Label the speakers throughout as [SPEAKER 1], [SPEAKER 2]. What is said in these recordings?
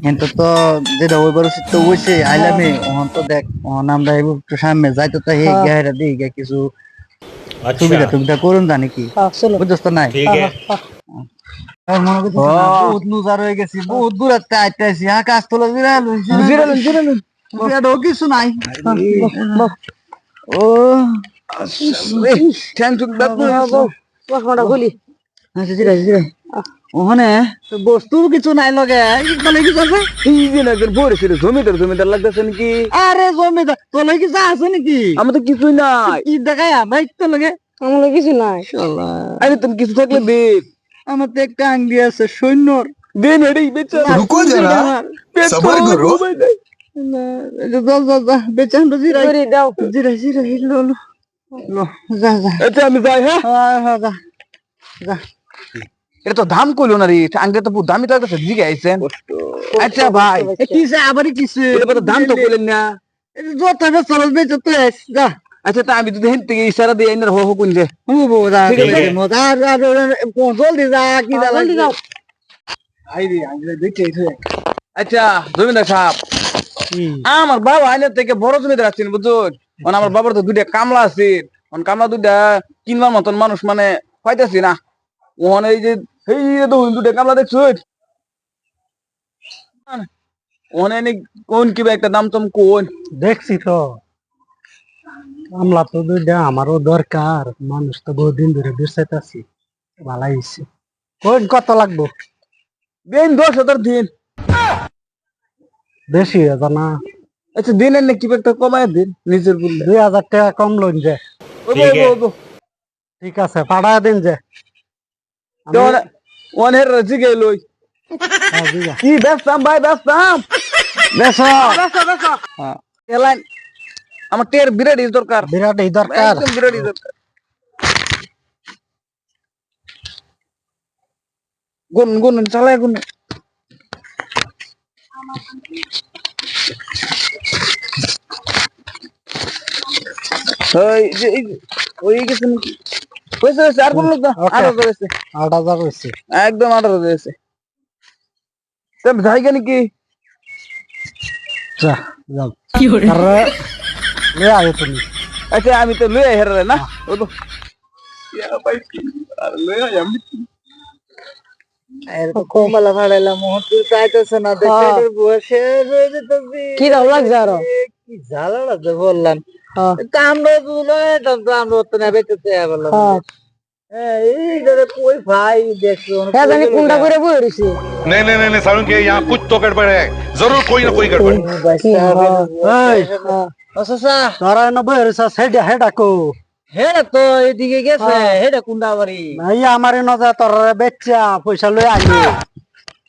[SPEAKER 1] কিন্তু তো যেটা ওইবার তো হইছে আইলামে ওহন তো দেখ ওহন আমরা একটু সামনে যাইতে তো হে গেরা দিই কিছু সুবিধা টুবিধা করুন জানি কি বুঝছস তো নাই আর মনে করছিস না বহুত লুজার হয়ে গেছি বহুত দূর আইতে আইছি আকাশ তোলা জিরালুন কিছু নাই ও টেনশন
[SPEAKER 2] চশমাটা খুলি।
[SPEAKER 1] আচ্ছা জিরা ওখানে বস্তু কিছু নাই লগে বলে কি আছে
[SPEAKER 3] এই যে না পড়েছিল জমিদার লাগতেছে নাকি?
[SPEAKER 1] আরে জমিদার তোলে কি যা আছে নাকি
[SPEAKER 3] আমার তো কিছুই নাই।
[SPEAKER 1] কি দেখায় ভাই তো লগে
[SPEAKER 2] আমার কিছু নাই।
[SPEAKER 3] আরে তুমি কিছু থাকলে দেব।
[SPEAKER 1] আমার তো একটা আংটি আছে সৈন্যর
[SPEAKER 3] দেন এটাই বেচা।
[SPEAKER 4] रुको जरा सबर करो
[SPEAKER 1] বেচে আমরা জিরাই
[SPEAKER 2] করে দাও।
[SPEAKER 1] জিরাই লো যা
[SPEAKER 3] আচ্ছা আমি যাই। হ্যাঁ
[SPEAKER 1] যা
[SPEAKER 3] এটা তো দাম কইলো না রে, আঙ্গে তো বহুত দামি লাগতেছে জিগে আইছেন। আচ্ছা ভাই
[SPEAKER 1] কিসে আবার কিসে
[SPEAKER 3] এটা তো দাম তো কইলেন না।
[SPEAKER 1] যত চল বেচে তো যা
[SPEAKER 3] আচ্ছা তা আমি যদি হেন থেকে ইশারা দিয়ে এনে হো কোন যে
[SPEAKER 1] হুবো যা মজার আর জলদি যা কি যা
[SPEAKER 2] জলদি যাও।
[SPEAKER 1] আইরি আইরে দেখে
[SPEAKER 3] আচ্ছা জমিদার সাহেব আমার বাবা আইনে থেকে বড় জমিদার আছেন বুঝুন। আমার বাবার তো দুইটা কামলা আছে, কামলা দুইটা কিনবার মতন মানুষ মানে পাইতেছি না। ওখানে এই যে এই তো দুইটা কামলা দেখছো ওখানে কোন কিবা একটা দাম টম কোন
[SPEAKER 1] দেখছি তো আমলা তো দুইটা আমারও দরকার মানুষ তো বহুদিন ধরে বিচাইতাছি ভালাই হইছে কোন কত লাগবো
[SPEAKER 3] দিন 10,000 দিন।
[SPEAKER 1] বেশি হয়ে না
[SPEAKER 3] আচ্ছা দিন এনে কিবা একটা কমায় দিন নিজের বললে।
[SPEAKER 1] 2000 টাকা কম লইন যে ঠিক আছে পাঠা দিন যে
[SPEAKER 3] ওনের জিগে লই কি ব্যস্তাম ভাই ব্যস্তাম এলাইন আমার টের বিরাট দরকার
[SPEAKER 1] বিরাট এই দরকার
[SPEAKER 3] একদম বিরাট দরকার। গুন চালায় গুন ওই গেছে নাকি হয়েছে আর কোন লোক না 8,000 হয়েছে
[SPEAKER 1] 8000 হইছে
[SPEAKER 3] একদম 8,000 হয়েছে জায়গা নাকি
[SPEAKER 1] যা যাও কি হরে আরে লে আয় তুমি
[SPEAKER 3] আচ্ছা আমি তো লয়ে হেরে না ও তো ইয়া ভাই আর লয়ে আমি
[SPEAKER 1] এর তো কমলা ভাড়াইলা মোহন তুই চাইতেছ না দেখে বসে রয়ে যেতেছি
[SPEAKER 2] কি দাও লাগছে আরো?
[SPEAKER 1] কি জ্বালা লাগছে বললাম কামড়ে দুলো তো আমরা তো না বেঁচেছে বললাম এই ধরে কই ভাই দেখছো
[SPEAKER 2] হ্যাঁ জানি কোনটা করে বই রইছি।
[SPEAKER 4] नहीं सारुण के यहाँ कुछ तो गड़बड़ है जरूर कोई ना कोई गड़बड़
[SPEAKER 1] এই আচ্ছা তোরা না বই রইছ হেডা হেডা কো হেডা তো এদিকে গেছে হেডা কুন্ডা বাড়ি নাই আমারে নজা তোর বেচ্চা পয়সা লই আইলো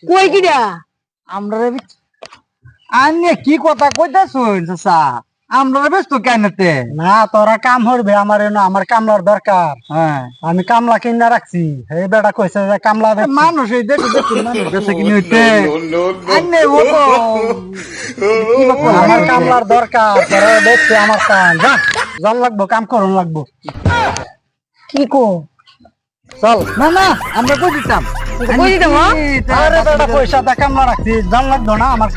[SPEAKER 2] কই কিডা?
[SPEAKER 1] আমরা আনে কি কথা কইতাছুন চাচা আমরা ব্যস্ত কেনতে না তোরা কাম হইবে আমারে না আমার কামলার দরকার হ্যাঁ আমি কামলা কিনা রাখছি এই বেটা কইছে যে কামলা মানুষ এই দেখো মানুষ বেঁচে কিনে হইতে আনে ও তো আমার কামলার দরকার তোরা দেখছে আমার কাম যা জল লাগবো কাম করুন লাগবো
[SPEAKER 2] কি কো?
[SPEAKER 1] চল না আমরা কই দিতাম
[SPEAKER 2] কই দিতাম?
[SPEAKER 1] আরে বেটা পয়সা দা কামলা রাখছি জল লাগতো না আমার